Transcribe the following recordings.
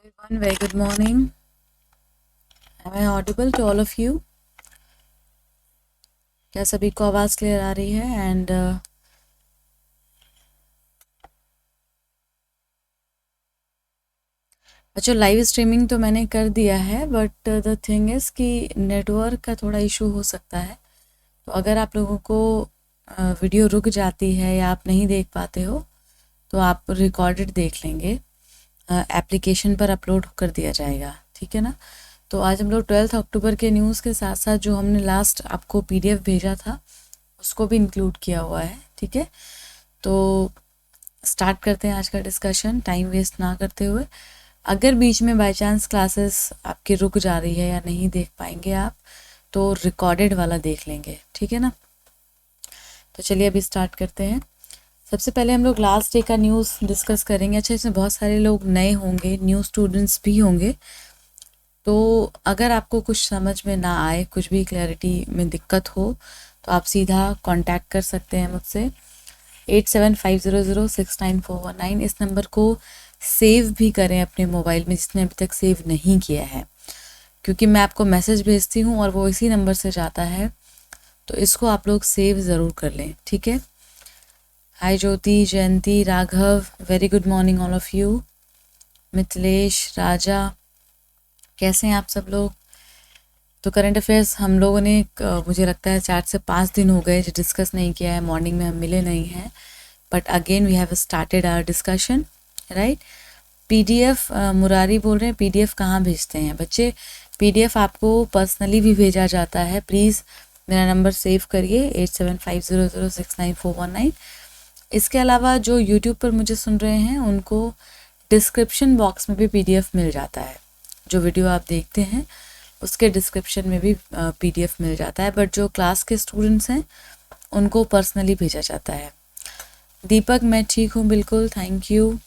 everyone, very good morning. Am I audible to all of you? क्या सभी को आवाज़ क्लियर आ रही है? एंड अच्छा, लाइव स्ट्रीमिंग तो मैंने कर दिया है, बट द थिंग इज़ कि नेटवर्क का थोड़ा इशू हो सकता है। तो अगर आप लोगों को वीडियो रुक जाती है या आप नहीं देख पाते हो तो आप रिकॉर्डेड देख लेंगे, एप्लीकेशन पर अपलोड कर दिया जाएगा, ठीक है ना। तो आज हम लोग 12 अक्टूबर के न्यूज़ के साथ साथ जो हमने लास्ट आपको पीडीएफ भेजा था उसको भी इंक्लूड किया हुआ है, ठीक है। तो स्टार्ट करते हैं आज का डिस्कशन टाइम वेस्ट ना करते हुए। अगर बीच में बाय चांस क्लासेस आपकी रुक जा रही है या नहीं देख पाएंगे आप, तो रिकॉर्डेड वाला देख लेंगे, ठीक है ना। तो चलिए अभी स्टार्ट करते हैं। सबसे पहले हम लोग लास्ट डे का न्यूज़ डिस्कस करेंगे। अच्छा, इसमें बहुत सारे लोग नए होंगे, न्यू स्टूडेंट्स भी होंगे, तो अगर आपको कुछ समझ में ना आए, कुछ भी क्लैरिटी में दिक्कत हो, तो आप सीधा कांटेक्ट कर सकते हैं मुझसे 8750069419। इस नंबर को सेव भी करें अपने मोबाइल में जिसने अभी तक सेव नहीं किया है, क्योंकि मैं आपको मैसेज भेजती हूँ और वो इसी नंबर से जाता है, तो इसको आप लोग सेव ज़रूर कर लें, ठीक है। Hi Jyoti, Jayanti, Raghav, very good morning all of you. Mithilesh, Raja, कैसे हैं आप सब लोग। तो करंट अफेयर्स हम लोगों ने मुझे लगता है 4 से 5 दिन हो गए जो डिस्कस नहीं किया है, मॉर्निंग में हम मिले नहीं हैं, but again we have started our discussion, right. PDF, Murari बोल रहे हैं पीडीएफ कहाँ भेजते हैं बच्चे। पीडीएफ आपको पर्सनली भी भेजा जाता है, प्लीज़ मेरा नंबर सेव करिए 8750069419। इसके अलावा जो यूट्यूब पर मुझे सुन रहे हैं उनको डिस्क्रिप्शन बॉक्स में भी पीडीएफ मिल जाता है, जो वीडियो आप देखते हैं उसके डिस्क्रिप्शन में भी पीडीएफ मिल जाता है, बट जो क्लास के स्टूडेंट्स हैं उनको पर्सनली भेजा जाता है। दीपक, मैं ठीक हूँ बिल्कुल, थैंक यू।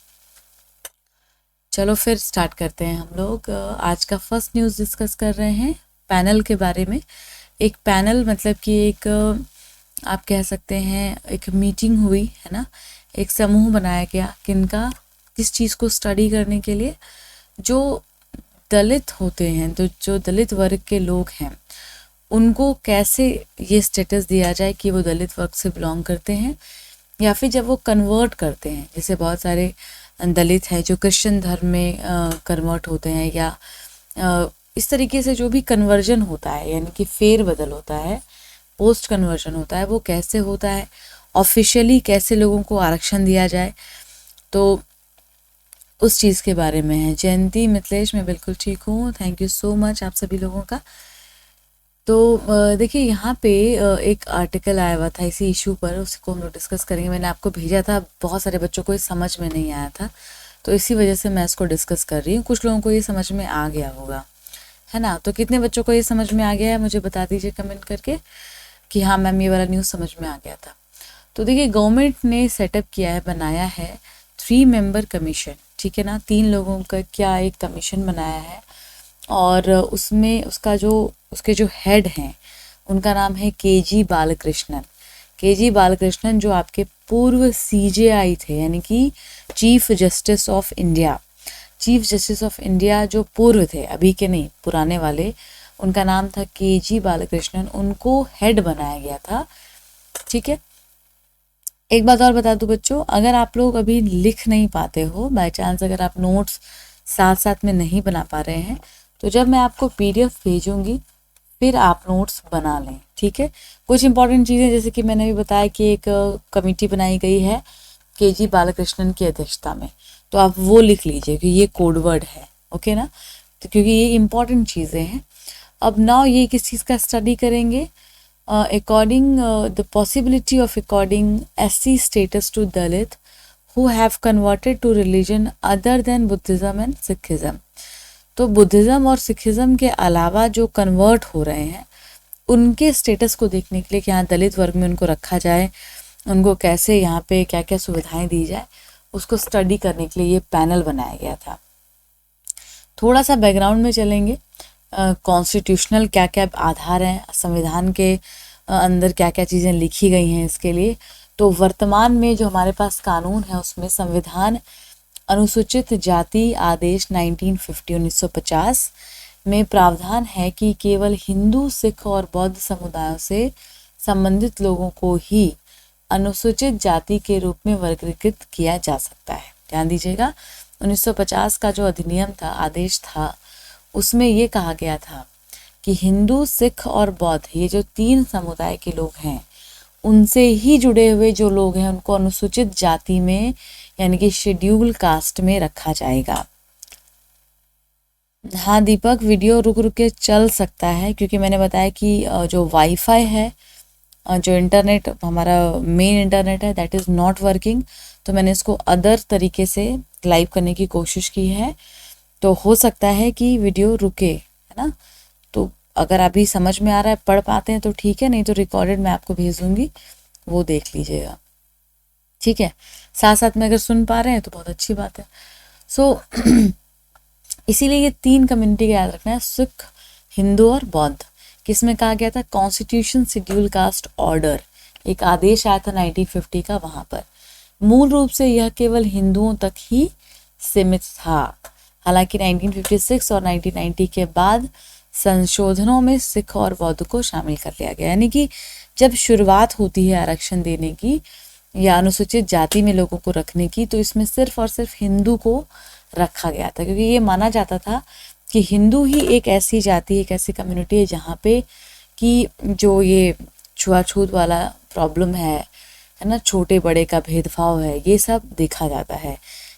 चलो फिर स्टार्ट करते हैं हम लोग। आज का फर्स्ट न्यूज़ डिस्कस कर रहे हैं पैनल के बारे में। एक पैनल मतलब कि एक आप कह सकते हैं एक मीटिंग हुई है ना, एक समूह बनाया गया, किनका, किस चीज़ को स्टडी करने के लिए। जो दलित होते हैं, तो जो दलित वर्ग के लोग हैं उनको कैसे ये स्टेटस दिया जाए कि वो दलित वर्ग से बिलोंग करते हैं, या फिर जब वो कन्वर्ट करते हैं, जैसे बहुत सारे दलित हैं जो क्रिश्चियन धर्म में कन्वर्ट होते हैं, या इस तरीके से जो भी कन्वर्जन होता है, यानी कि फेर बदल होता है, पोस्ट कन्वर्जन होता है, वो कैसे होता है, ऑफिशियली कैसे लोगों को आरक्षण दिया जाए, तो उस चीज़ के बारे में है। जयंती, मिथिलेश, मैं बिल्कुल ठीक हूँ, थैंक यू सो मच आप सभी लोगों का। तो देखिए यहाँ पे एक आर्टिकल आया हुआ था इसी इशू पर, उसको हम लोग डिस्कस करेंगे। मैंने आपको भेजा था, बहुत सारे बच्चों को ये समझ में नहीं आया था, तो इसी वजह से मैं इसको डिस्कस कर रही हूँ। कुछ लोगों को ये समझ में आ गया होगा, है ना। तो कितने बच्चों को ये समझ में आ गया है मुझे बता दीजिए कमेंट करके कि हाँ मैम ये वाला न्यूज़ समझ में आ गया था। तो देखिए गवर्नमेंट ने सेटअप किया है, बनाया है 3 मेंबर कमीशन, ठीक है ना। 3 लोगों का क्या एक कमीशन बनाया है, और उसमें उसके जो हेड हैं उनका नाम है केजी बालकृष्णन। केजी बालकृष्णन जो आपके पूर्व सीजेआई थे, यानी कि chief justice of India, chief justice of India जो पूर्व थे, अभी के नहीं पुराने वाले, उनका नाम था केजी बालकृष्णन, उनको हेड बनाया गया था, ठीक है। एक बात और बता दूं बच्चों, अगर आप लोग अभी लिख नहीं पाते हो, बाय चांस अगर आप नोट्स साथ साथ में नहीं बना पा रहे हैं, तो जब मैं आपको पीडीएफ भेजूंगी फिर आप नोट्स बना लें, ठीक है। कुछ इंपॉर्टेंट चीज़ें जैसे कि मैंने भी बताया कि एक कमेटी बनाई गई है केजी बालकृष्णन की अध्यक्षता में, तो आप वो लिख लीजिए कि ये कोड वर्ड है, ओके ना, तो क्योंकि ये इंपॉर्टेंट चीज़ें हैं। अब नाउ ये किस चीज़ का स्टडी करेंगे, according the possibility of according SC status to Dalit who have converted to religion other than Buddhism and Sikhism। तो बुद्धिज़्म और सिखिज़्म के अलावा जो कन्वर्ट हो रहे हैं उनके स्टेटस को देखने के लिए कि यहाँ दलित वर्ग में उनको रखा जाए, उनको कैसे यहाँ पे क्या क्या सुविधाएं दी जाए, उसको स्टडी करने के लिए ये पैनल बनाया गया था। थोड़ा सा बैकग्राउंड में चलेंगे, कॉन्स्टिट्यूशनल क्या क्या आधार हैं, संविधान के अंदर क्या क्या चीज़ें लिखी गई हैं इसके लिए। तो वर्तमान में जो हमारे पास कानून है उसमें संविधान अनुसूचित जाति आदेश 1950 में प्रावधान है कि केवल हिंदू, सिख और बौद्ध समुदायों से संबंधित लोगों को ही अनुसूचित जाति के रूप में वर्गीकृत किया जा सकता है। ध्यान दीजिएगा, 1950 का जो अधिनियम था, आदेश था, उसमें ये कहा गया था कि हिंदू, सिख और बौद्ध, ये जो 3 समुदाय के लोग हैं, उनसे ही जुड़े हुए जो लोग हैं उनको अनुसूचित जाति में यानी कि शेड्यूल कास्ट में रखा जाएगा। हाँ दीपक, वीडियो रुक रुक के चल सकता है क्योंकि मैंने बताया कि जो वाईफाई है, जो इंटरनेट हमारा मेन इंटरनेट है, दैट इज़ नॉट वर्किंग। तो मैंने इसको अदर तरीके से लाइव करने की कोशिश की है, तो हो सकता है कि वीडियो रुके, है ना। तो अगर अभी समझ में आ रहा है, पढ़ पाते हैं तो ठीक है, नहीं तो रिकॉर्डेड मैं आपको भेज दूँगी, वो देख लीजिएगा, ठीक है। साथ साथ में अगर सुन पा रहे हैं तो बहुत अच्छी बात है। सो इसीलिए ये 3 कम्युनिटी का याद रखना है, सिख, हिंदू और बौद्ध। किसमें कहा गया था? कॉन्स्टिट्यूशन शेड्यूल कास्ट ऑर्डर, एक आदेश आया था 1950 का, वहाँ पर। मूल रूप से यह केवल हिंदुओं तक ही सीमित था। हालांकि 1956 और 1990 के बाद संशोधनों में सिख और बौद्ध को शामिल कर लिया गया। यानी कि जब शुरुआत होती है आरक्षण देने की या अनुसूचित जाति में लोगों को रखने की, तो इसमें सिर्फ और सिर्फ हिंदू को रखा गया था, क्योंकि ये माना जाता था कि हिंदू ही एक ऐसी जाति, एक ऐसी कम्युनिटी है जहाँ पे कि जो ये छुआछूत वाला प्रॉब्लम है ना, छोटे बड़े का भेदभाव है, ये सब देखा जाता है।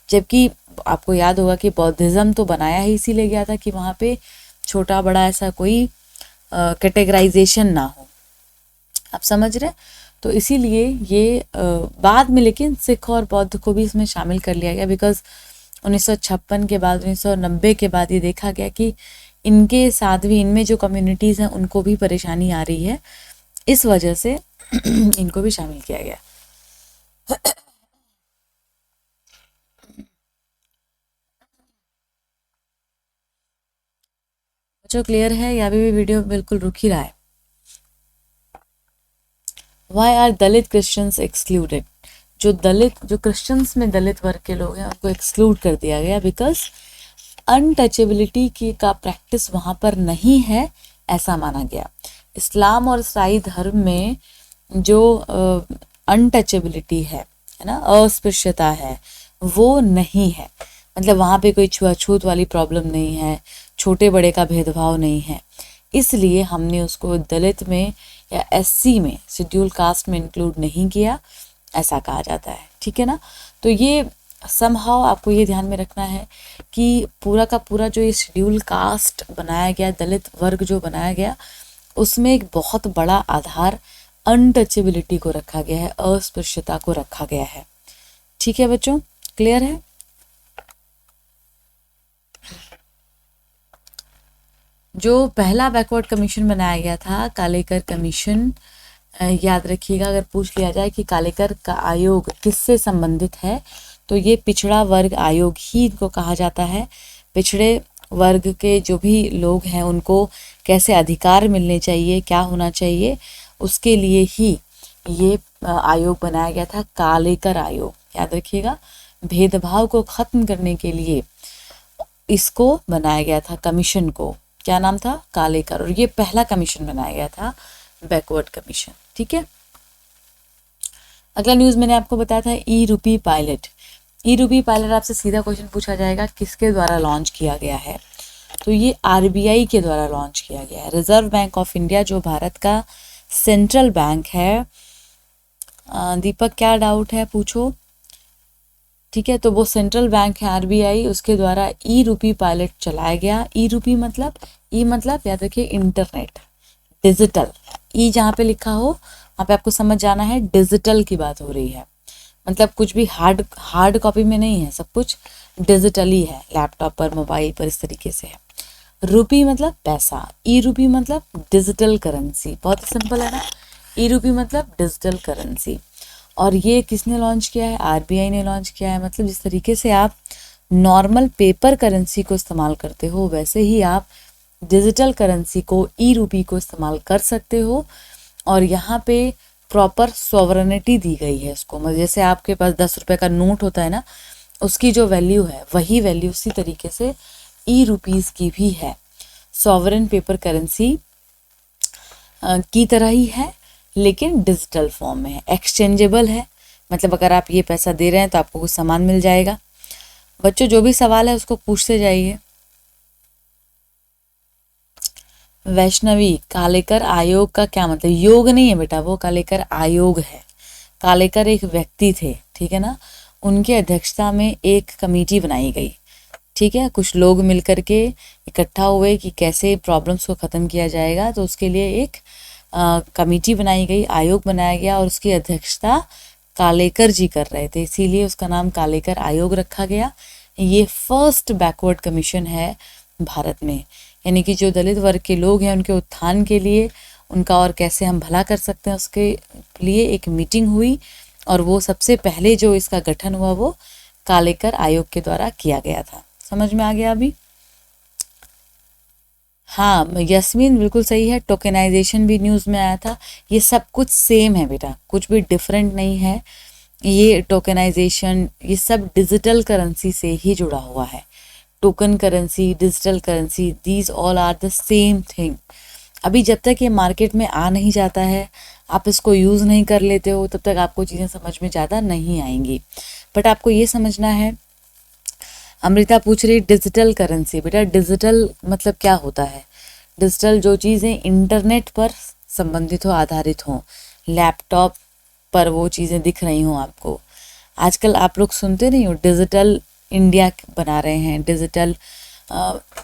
जबकि आपको याद होगा कि बौद्धिज़्म तो बनाया ही इसीलिए गया था कि वहाँ पे छोटा बड़ा ऐसा कोई कैटेगराइजेशन ना हो, आप समझ रहे। तो इसीलिए ये बाद में लेकिन सिख और बौद्ध को भी इसमें शामिल कर लिया गया, बिकॉज 1956 के बाद, 1990 के बाद ये देखा गया कि इनके साथ भी, इनमें जो कम्युनिटीज़ हैं उनको भी परेशानी आ रही है, इस वजह से इनको भी शामिल किया गया। बच्चों क्लियर है या भी वीडियो बिल्कुल रुक ही रहा है? Why are Dalit Christians excluded? जो क्रिश्चियंस में दलित वर्ग के लोग हैं उनको एक्सक्लूड कर दिया गया, बिकॉज अनटचेबिलिटी की का प्रैक्टिस वहाँ पर नहीं है, ऐसा माना गया। इस्लाम और ईसाई धर्म में जो अनटचेबिलिटी है ना, अस्पृश्यता है, वो नहीं है। मतलब वहाँ पे कोई छुआछूत वाली प्रॉब्लम नहीं है, छोटे बड़े का भेदभाव नहीं है, इसलिए हमने उसको दलित में या एससी में, शेड्यूल कास्ट में इंक्लूड नहीं किया, ऐसा कहा जाता है, ठीक है ना। तो ये समहाउ आपको ये ध्यान में रखना है कि पूरा का पूरा जो ये शेड्यूल कास्ट बनाया गया, दलित वर्ग जो बनाया गया, उसमें एक बहुत बड़ा आधार अनटचेबिलिटी को रखा गया है, अस्पृश्यता को रखा गया है, ठीक है बच्चों, क्लियर है? जो पहला बैकवर्ड कमीशन बनाया गया था, कालेकर कमीशन, याद रखिएगा, अगर पूछ लिया जाए कि कालेकर का आयोग किससे संबंधित है, तो ये पिछड़ा वर्ग आयोग ही इनको कहा जाता है। पिछड़े वर्ग के जो भी लोग हैं उनको कैसे अधिकार मिलने चाहिए, क्या होना चाहिए, उसके लिए ही ये आयोग बनाया गया था, कालेकर आयोग, याद रखिएगा। भेदभाव को खत्म करने के लिए इसको बनाया गया था, कमीशन को, क्या नाम था? कालेकर। और ये पहला कमीशन बनाया गया था, बैकवर्ड कमीशन, ठीक है। अगला न्यूज़ मैंने आपको बताया था ई रूपी पायलट। ई रूपी पायलट आपसे सीधा क्वेश्चन पूछा जाएगा किसके द्वारा लॉन्च किया गया है, तो ये आरबीआई के द्वारा लॉन्च किया गया है। रिजर्व बैंक ऑफ इंडिया जो भारत का सेंट्रल बैंक है। दीपक क्या डाउट है पूछो, ठीक है। तो वो सेंट्रल बैंक है आरबीआई, उसके द्वारा ई रूपी पायलट चलाया गया। ई रूपी मतलब, ई मतलब याद रखिए इंटरनेट, डिजिटल। ई जहाँ पे लिखा हो वहाँ पे आपको समझ जाना है डिजिटल की बात हो रही है, मतलब कुछ भी हार्ड कॉपी में नहीं है, सब कुछ डिजिटली है, लैपटॉप पर, मोबाइल पर, इस तरीके से है। रूपी मतलब पैसा, ई रूपी मतलब डिजिटल करेंसी, बहुत सिंपल है ना। ई रूपी मतलब डिजिटल करेंसी, और ये किसने लॉन्च किया है? आरबीआई ने लॉन्च किया है। मतलब जिस तरीके से आप नॉर्मल पेपर करेंसी को इस्तेमाल करते हो, वैसे ही आप डिजिटल करेंसी को, ई रूपी को इस्तेमाल कर सकते हो। और यहाँ पे प्रॉपर सॉवरेनिटी दी गई है इसको, मतलब जैसे आपके पास 10 रुपए का नोट होता है ना, उसकी जो वैल्यू है वही वैल्यू उसी तरीके से ई रुपीज़ की भी है। सॉवरेन पेपर करेंसी की तरह ही है, लेकिन डिजिटल फॉर्म में है, एक्सचेंजेबल है। मतलब अगर आप ये पैसा दे रहे हैं तो आपको कुछ सामान मिल जाएगा। बच्चों जो भी सवाल है उसको पूछते जाइए। वैष्णवी, कालेकर आयोग का क्या मतलब? योग नहीं है बेटा, वो कालेकर आयोग है। कालेकर एक व्यक्ति थे, ठीक है ना, उनकी अध्यक्षता में एक कमेटी बनाई गई, ठीक है। कुछ लोग मिलकर के इकट्ठा हुए कि कैसे प्रॉब्लम्स को ख़त्म किया जाएगा, तो उसके लिए एक कमेटी बनाई गई, आयोग बनाया गया और उसकी अध्यक्षता कालेकर जी कर रहे थे, इसीलिए उसका नाम कालेकर आयोग रखा गया। ये फर्स्ट बैकवर्ड कमीशन है भारत में, यानी कि जो दलित वर्ग के लोग हैं उनके उत्थान के लिए, उनका और कैसे हम भला कर सकते हैं उसके लिए एक मीटिंग हुई, और वो सबसे पहले जो इसका गठन हुआ वो कालेकर आयोग के द्वारा किया गया था। समझ में आ गया अभी? हाँ यस्मीन बिल्कुल सही है, टोकेनाइजेशन भी न्यूज़ में आया था। ये सब कुछ सेम है बेटा, कुछ भी डिफरेंट नहीं है। ये टोकेनाइजेशन ये सब डिजिटल करेंसी से ही जुड़ा हुआ है। Token currency, digital currency, these all are the same thing. अभी जब तक ये मार्केट में आ नहीं जाता है, आप इसको यूज़ नहीं कर लेते हो, तब तक आपको चीज़ें समझ में ज़्यादा नहीं आएंगी। बट आपको ये समझना है, अमृता पूछ रही डिजिटल करेंसी, बेटा डिजिटल मतलब क्या होता है? डिजिटल जो चीज़ें इंटरनेट पर संबंधित हो, आधारित हों, लैपटॉप पर वो चीज़ें दिख रही हों आपको। आजकल आप लोग सुनते नहीं हो डिजिटल इंडिया बना रहे हैं, डिजिटल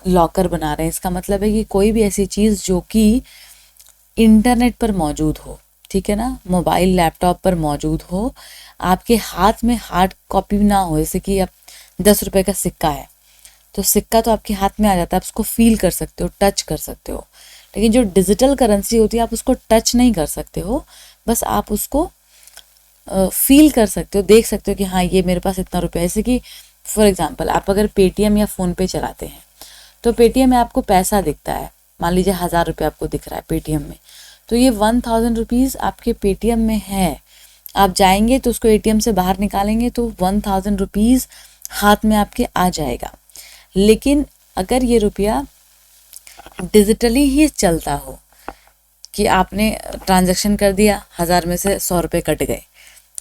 लॉकर बना रहे हैं। इसका मतलब है कि कोई भी ऐसी चीज़ जो कि इंटरनेट पर मौजूद हो, ठीक है ना, मोबाइल लैपटॉप पर मौजूद हो, आपके हाथ में हार्ड कॉपी ना हो। जैसे कि अब 10 रुपए का सिक्का है, तो सिक्का तो आपके हाथ में आ जाता है, आप उसको फील कर सकते हो, टच कर सकते हो। लेकिन जो डिजिटल करेंसी होती है आप उसको टच नहीं कर सकते हो, बस आप उसको फील कर सकते हो, देख सकते हो कि हाँ ये मेरे पास इतना रुपया है। जैसे कि फॉर एग्जांपल आप अगर पेटीएम या फ़ोन पे चलाते हैं, तो पेटीएम में आपको पैसा दिखता है, मान लीजिए 1000 रुपये आपको दिख रहा है पेटीएम में, तो ये 1000 रुपीज़ आपके पेटीएम में है। आप जाएंगे तो उसको एटीएम से बाहर निकालेंगे तो 1000 रुपीज़ हाथ में आपके आ जाएगा। लेकिन अगर ये रुपया डिजिटली ही चलता हो कि आपने ट्रांजैक्शन कर दिया, 1000 में से 100 रुपये कट गए,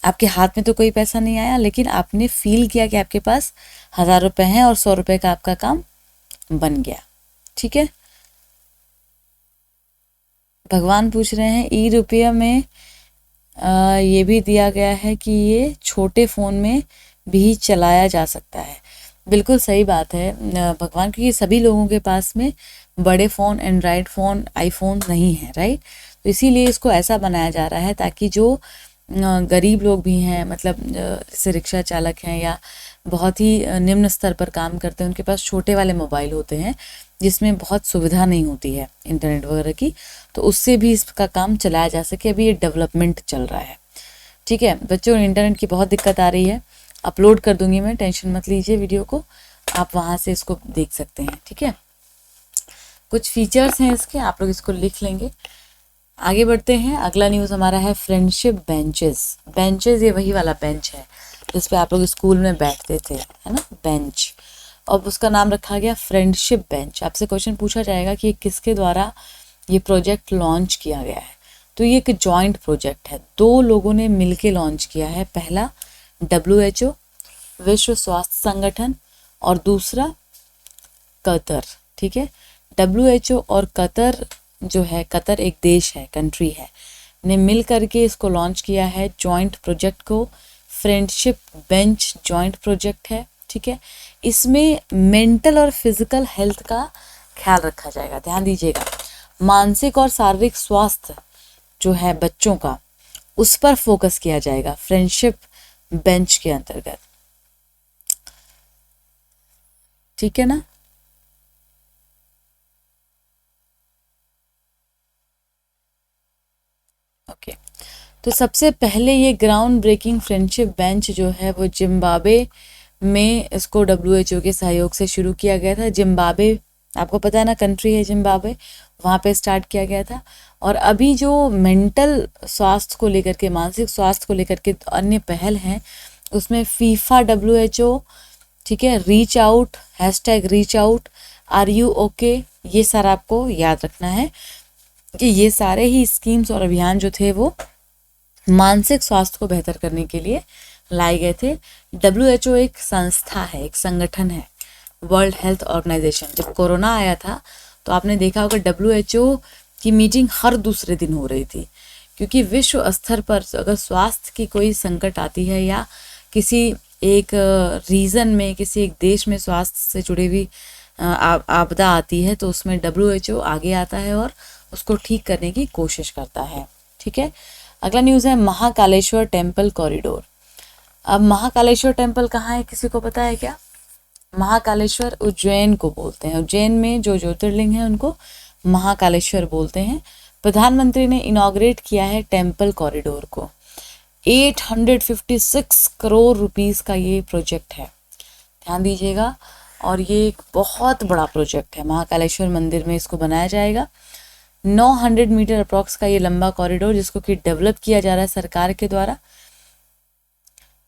आपके हाथ में तो कोई पैसा नहीं आया, लेकिन आपने फील किया कि आपके पास 1000 रुपये हैं और 100 रुपये का आपका काम बन गया, ठीक है। भगवान पूछ रहे हैं ई रुपया में ये भी दिया गया है कि ये छोटे फ़ोन में भी चलाया जा सकता है। बिल्कुल सही बात है भगवान, क्योंकि सभी लोगों के पास में बड़े फ़ोन, एंड्रॉयड फ़ोन, आईफोन नहीं है, राइट। तो इसीलिए इसको ऐसा बनाया जा रहा है ताकि जो गरीब लोग भी हैं, मतलब जैसे रिक्शा चालक हैं या बहुत ही निम्न स्तर पर काम करते हैं, उनके पास छोटे वाले मोबाइल होते हैं जिसमें बहुत सुविधा नहीं होती है इंटरनेट वगैरह की, तो उससे भी इसका काम चलाया जा सके। अभी ये डेवलपमेंट चल रहा है, ठीक है बच्चों। इंटरनेट की बहुत दिक्कत आ रही है, अपलोड कर दूंगी मैं, टेंशन मत लीजिए, वीडियो को आप वहाँ से इसको देख सकते हैं, ठीक है। कुछ फीचर्स हैं इसके, आप लोग इसको लिख लेंगे। आगे बढ़ते हैं, अगला न्यूज़ हमारा है फ्रेंडशिप बेंचेस। बेंचेस ये वही वाला बेंच है जिस पे आप लोग स्कूल में बैठते थे, है ना, बेंच। अब उसका नाम रखा गया फ्रेंडशिप बेंच। आपसे क्वेश्चन पूछा जाएगा कि किसके द्वारा ये प्रोजेक्ट लॉन्च किया गया है, तो ये एक जॉइंट प्रोजेक्ट है, 2 लोगों ने मिलके लॉन्च किया है। पहला WHO विश्व स्वास्थ्य संगठन और दूसरा कतर, ठीक है। WHO और कतर जो है, कतर एक देश है, कंट्री है, ने मिल करके इसको लॉन्च किया है जॉइंट प्रोजेक्ट को। फ्रेंडशिप बेंच जॉइंट प्रोजेक्ट है, ठीक है। इसमें मेंटल और फिजिकल हेल्थ का ख्याल रखा जाएगा, ध्यान दीजिएगा। मानसिक और शारीरिक स्वास्थ्य जो है बच्चों का, उस पर फोकस किया जाएगा फ्रेंडशिप बेंच के अंतर्गत, ठीक है ना। ओके तो सबसे पहले ये ग्राउंड ब्रेकिंग फ्रेंडशिप बेंच जो है वो जिम्बाब्वे में इसको WHO के सहयोग से शुरू किया गया था। जिम्बाब्वे आपको पता है ना, कंट्री है जिम्बाब्वे, वहाँ पे स्टार्ट किया गया था। और अभी जो मेंटल स्वास्थ्य को लेकर के, मानसिक स्वास्थ्य को लेकर के अन्य पहल हैं, उसमें फीफा, WHO ठीक है। Reach out, hashtag reach out, are you okay, ये सारा आपको याद रखना है कि ये सारे ही स्कीम्स और अभियान जो थे वो मानसिक स्वास्थ्य को बेहतर करने के लिए लाए गए थे। WHO एक संस्था है, एक संगठन है, वर्ल्ड हेल्थ ऑर्गेनाइजेशन। जब कोरोना आया था तो आपने देखा होगा WHO की मीटिंग हर दूसरे दिन हो रही थी, क्योंकि विश्व स्तर पर अगर स्वास्थ्य की कोई संकट आती है या किसी एक रीजन में, किसी एक देश में स्वास्थ्य से जुड़ी हुई आपदा आती है तो उसमें WHO आगे आता है और उसको ठीक करने की कोशिश करता है। ठीक है। अगला न्यूज़ है महाकालेश्वर टेम्पल कॉरिडोर। अब महाकालेश्वर टेम्पल कहाँ है, किसी को पता है क्या? महाकालेश्वर उज्जैन को बोलते हैं। उज्जैन में जो ज्योतिर्लिंग है उनको महाकालेश्वर बोलते हैं। प्रधानमंत्री ने इनॉग्रेट किया है टेम्पल कॉरिडोर को। 856 करोड़ रुपीस का ये प्रोजेक्ट है, ध्यान दीजिएगा। और ये एक बहुत बड़ा प्रोजेक्ट है, महाकालेश्वर मंदिर में इसको बनाया जाएगा। 900 मीटर अप्रॉक्स का ये लंबा कॉरिडोर जिसको कि डेवलप किया जा रहा है सरकार के द्वारा।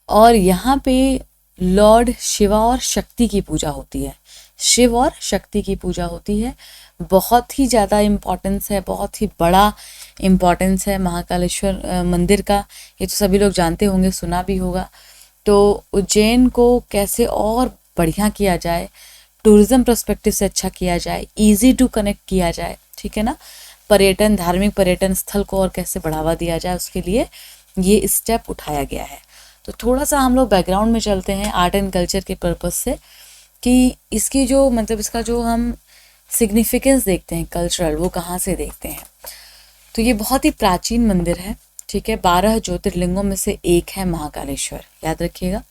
और यहाँ पे लॉर्ड शिवा और शक्ति की पूजा होती है, शिव और शक्ति की पूजा होती है। बहुत ही ज़्यादा इम्पोर्टेंस है, बहुत ही बड़ा इम्पोर्टेंस है महाकालेश्वर मंदिर का। ये तो सभी लोग जानते होंगे, सुना भी होगा। तो उज्जैन को कैसे और बढ़िया किया जाए, टूरिज्म पर्सपेक्टिव से अच्छा किया जाए, इजी टू कनेक्ट किया जाए, ठीक है ना, पर्यटन, धार्मिक पर्यटन स्थल को और कैसे बढ़ावा दिया जाए, उसके लिए ये स्टेप उठाया गया है। तो थोड़ा सा हम लोग बैकग्राउंड में चलते हैं आर्ट एंड कल्चर के पर्पस से, कि इसकी जो मतलब इसका जो हम सिग्निफिकेंस देखते हैं कल्चरल, वो कहाँ से देखते हैं। तो ये बहुत ही प्राचीन मंदिर है, ठीक है। 12 ज्योतिर्लिंगों में से एक है महाकालेश्वर, याद रखिएगा।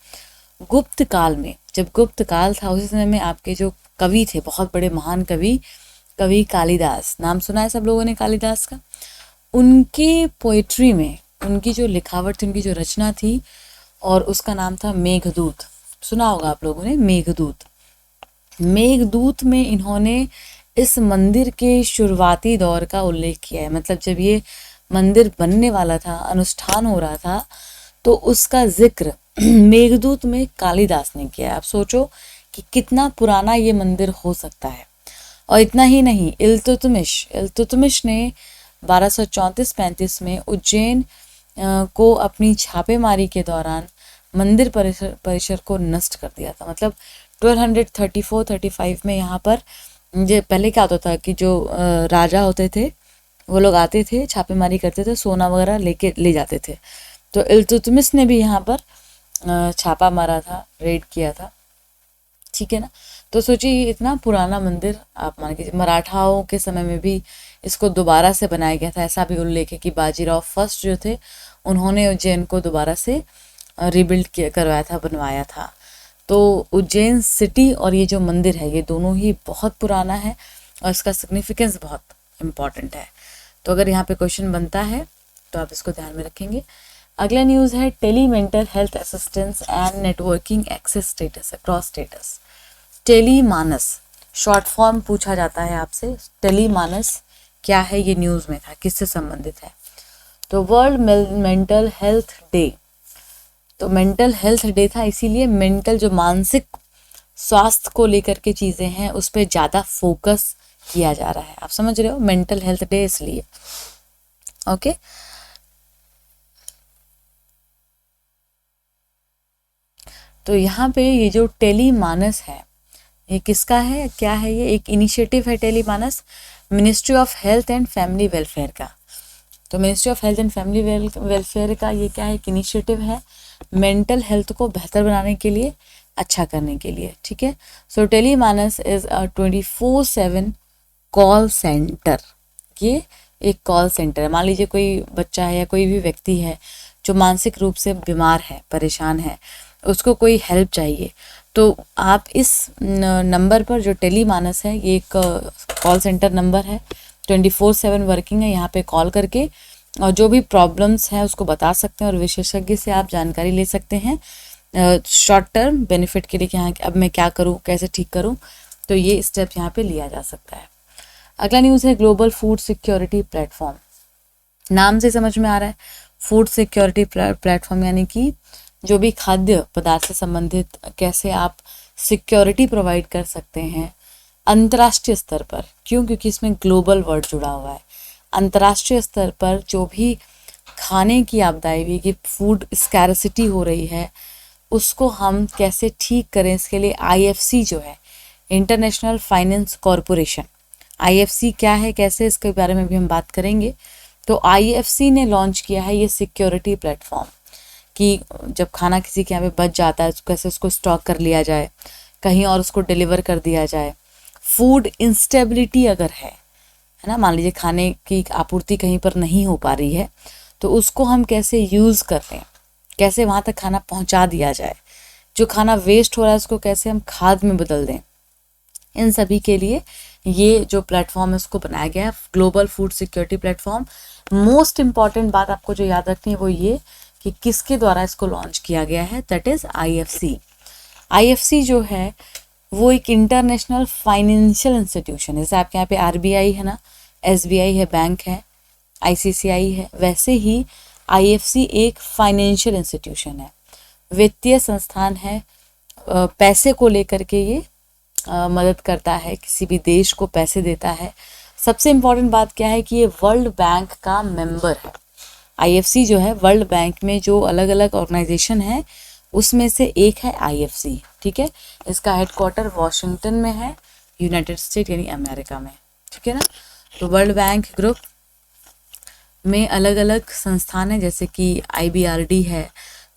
गुप्त काल में, जब गुप्त काल था उसी समय में आपके जो कवि थे, बहुत बड़े महान कवि कालिदास, नाम सुना है सब लोगों ने कालिदास का। उनकी पोइट्री में, उनकी जो लिखावट थी, उनकी जो रचना थी, और उसका नाम था मेघदूत। सुना होगा आप लोगों ने मेघदूत। मेघदूत में इन्होंने इस मंदिर के शुरुआती दौर का उल्लेख किया है। मतलब जब ये मंदिर बनने वाला था, अनुष्ठान हो रहा था, तो उसका जिक्र मेघदूत में कालिदास ने किया है। आप सोचो कि कितना पुराना ये मंदिर हो सकता है। और इतना ही नहीं, इल्तुतमिश ने 1234-35 में उज्जैन को अपनी छापेमारी के दौरान मंदिर परिसर को नष्ट कर दिया था। मतलब 1234-35 में यहाँ पर ये पहले क्या होता था कि जो राजा होते थे वो लोग आते थे, छापेमारी करते थे, सोना वगैरह ले जाते थे। तो इल्तुतमिश ने भी यहाँ पर छापा मारा था, रेड किया था, ठीक है ना। तो सोचिए ये इतना पुराना मंदिर, आप मान के मराठाओं के समय में भी इसको दोबारा से बनाया गया था। ऐसा भी उल्लेख है कि बाजीराव फर्स्ट जो थे उन्होंने उज्जैन को दोबारा से रिबिल्ड करवाया था, बनवाया था। तो उज्जैन सिटी और ये जो मंदिर है ये दोनों ही बहुत पुराना है और इसका सिग्निफिकेंस बहुत इम्पॉर्टेंट है। तो अगर यहाँ पे क्वेश्चन बनता है तो आप इसको ध्यान में रखेंगे। अगला न्यूज़ है tele mental health assistance and networking access states across states. Tele Manas short form पूछा जाता है आपसे। टेली मानस क्या है, ये न्यूज़ में था, किससे संबंधित है? तो वर्ल्ड मेंटल हेल्थ डे, तो मेंटल हेल्थ डे था, इसीलिए मेंटल जो मानसिक स्वास्थ्य को लेकर के चीज़ें हैं उस पर ज़्यादा फोकस किया जा रहा है। आप समझ रहे हो, मेंटल हेल्थ डे इसलिए। ओके, तो यहाँ पे ये जो टेली मानस है ये किसका है, क्या है? ये एक इनिशिएटिव है tele Manas, ministry of health and family welfare का। तो ministry of health and family welfare का ये क्या है, एक इनिशिएटिव है मेंटल हेल्थ को बेहतर बनाने के लिए, अच्छा करने के लिए, ठीक है। So Tele Manas is a 24/7 call centre. ये एक कॉल सेंटर है। मान लीजिए कोई बच्चा है या कोई भी व्यक्ति है जो मानसिक रूप से बीमार है, परेशान है, उसको कोई हेल्प चाहिए, तो आप इस नंबर पर, जो टेली मानस है, ये एक कॉल सेंटर नंबर है, 24/7 वर्किंग है। यहाँ पे कॉल करके और जो भी प्रॉब्लम्स हैं उसको बता सकते हैं और विशेषज्ञ से आप जानकारी ले सकते हैं शॉर्ट टर्म बेनिफिट के लिए कि हाँ अब मैं क्या करूँ, कैसे ठीक करूँ। तो ये स्टेप यहाँ पे लिया जा सकता है। अगला न्यूज़ है ग्लोबल फूड सिक्योरिटी प्लेटफॉर्म। नाम से समझ में आ रहा है, फूड सिक्योरिटी प्लेटफॉर्म यानी कि जो भी खाद्य पदार्थ से संबंधित कैसे आप सिक्योरिटी प्रोवाइड कर सकते हैं अंतर्राष्ट्रीय स्तर पर। क्यों? क्योंकि इसमें ग्लोबल वर्ड जुड़ा हुआ है। अंतर्राष्ट्रीय स्तर पर जो भी खाने की आपदाएं भी, कि फूड स्कैरसिटी हो रही है, उसको हम कैसे ठीक करें, इसके लिए IFC जो है, इंटरनेशनल फाइनेंस कॉरपोरेशन, IFC क्या है, कैसे, इसके बारे में भी हम बात करेंगे। तो IFC ने लॉन्च किया है ये सिक्योरिटी प्लेटफॉर्म, कि जब खाना किसी के यहाँ पे बच जाता है तो कैसे उसको स्टॉक कर लिया जाए, कहीं और उसको डिलीवर कर दिया जाए। फूड इंस्टेबिलिटी अगर है ना, मान लीजिए खाने की आपूर्ति कहीं पर नहीं हो पा रही है, तो उसको हम कैसे यूज़ कर लें, कैसे वहाँ तक खाना पहुँचा दिया जाए, जो खाना वेस्ट हो रहा है उसको कैसे हम खाद में बदल दें। इन सभी के लिए ये जो प्लेटफॉर्म है उसको बनाया गया है, global food security platform. Most important बात आपको जो याद रखनी है वो ये कि किसके द्वारा इसको लॉन्च किया गया है, दैट इज़ IFC। IFC जो है वो एक इंटरनेशनल फाइनेंशियल इंस्टीट्यूशन है। जैसे आपके यहाँ पे RBI है ना, SBI है, बैंक है, ICCI है, वैसे ही IFC एक फाइनेंशियल इंस्टीट्यूशन है, वित्तीय संस्थान है। पैसे को लेकर के ये मदद करता है, किसी भी देश को पैसे देता है। सबसे इम्पॉर्टेंट बात क्या है कि ये वर्ल्ड बैंक का मेंबर है। IFC जो है वर्ल्ड बैंक में जो अलग अलग ऑर्गेनाइजेशन है उसमें से एक है IFC, ठीक है। इसका हेडक्वार्टर वॉशिंगटन में है, यूनाइटेड स्टेट यानी अमेरिका में, ठीक है ना। तो वर्ल्ड बैंक ग्रुप में अलग अलग संस्थान है, जैसे कि IBRD है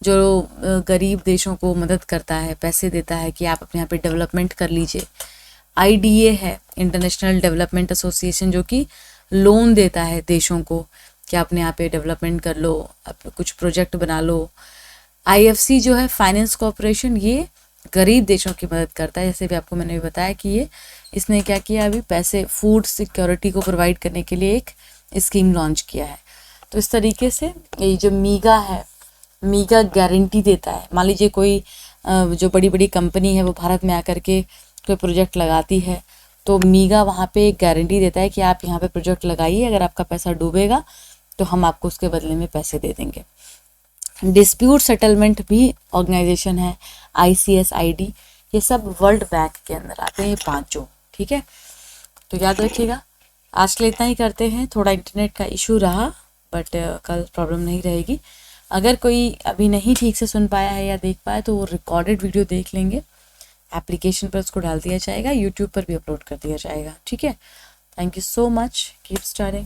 जो गरीब देशों को मदद करता है, पैसे देता है कि आप अपने यहाँ पे डेवलपमेंट कर लीजिए। IDA है, इंटरनेशनल डेवलपमेंट एसोसिएशन, जो कि लोन देता है देशों को कि आप अपने यहाँ पे डेवलपमेंट कर लो, आप कुछ प्रोजेक्ट बना लो। IFC जो है फाइनेंस कॉर्पोरेशन, ये गरीब देशों की मदद करता है। जैसे भी आपको मैंने भी बताया कि इसने क्या किया, अभी पैसे फूड सिक्योरिटी को प्रोवाइड करने के लिए एक स्कीम लॉन्च किया है। तो इस तरीके से ये जो मीगा है, मीगा गारंटी देता है। मान लीजिए कोई जो बड़ी बड़ी कंपनी है वो भारत में आकर के कोई प्रोजेक्ट लगाती है, तो मीगा वहाँ पे एक गारंटी देता है कि आप यहाँ पे प्रोजेक्ट लगाइए, अगर आपका पैसा डूबेगा तो हम आपको उसके बदले में पैसे दे देंगे। डिस्प्यूट सेटलमेंट भी ऑर्गेनाइजेशन है, ICSID, ये सब वर्ल्ड बैंक के अंदर आते हैं, ये पांचों, ठीक है। तो याद रखिएगा। आज के लिए इतना ही करते हैं, थोड़ा इंटरनेट का इशू रहा बट कल प्रॉब्लम नहीं रहेगी। अगर कोई अभी नहीं ठीक से सुन पाया है या देख पाया तो वो रिकॉर्डेड वीडियो देख लेंगे, एप्लीकेशन पर उसको डाल दिया जाएगा, यूट्यूब पर भी अपलोड कर दिया जाएगा, ठीक है। Thank you so much, keep starting.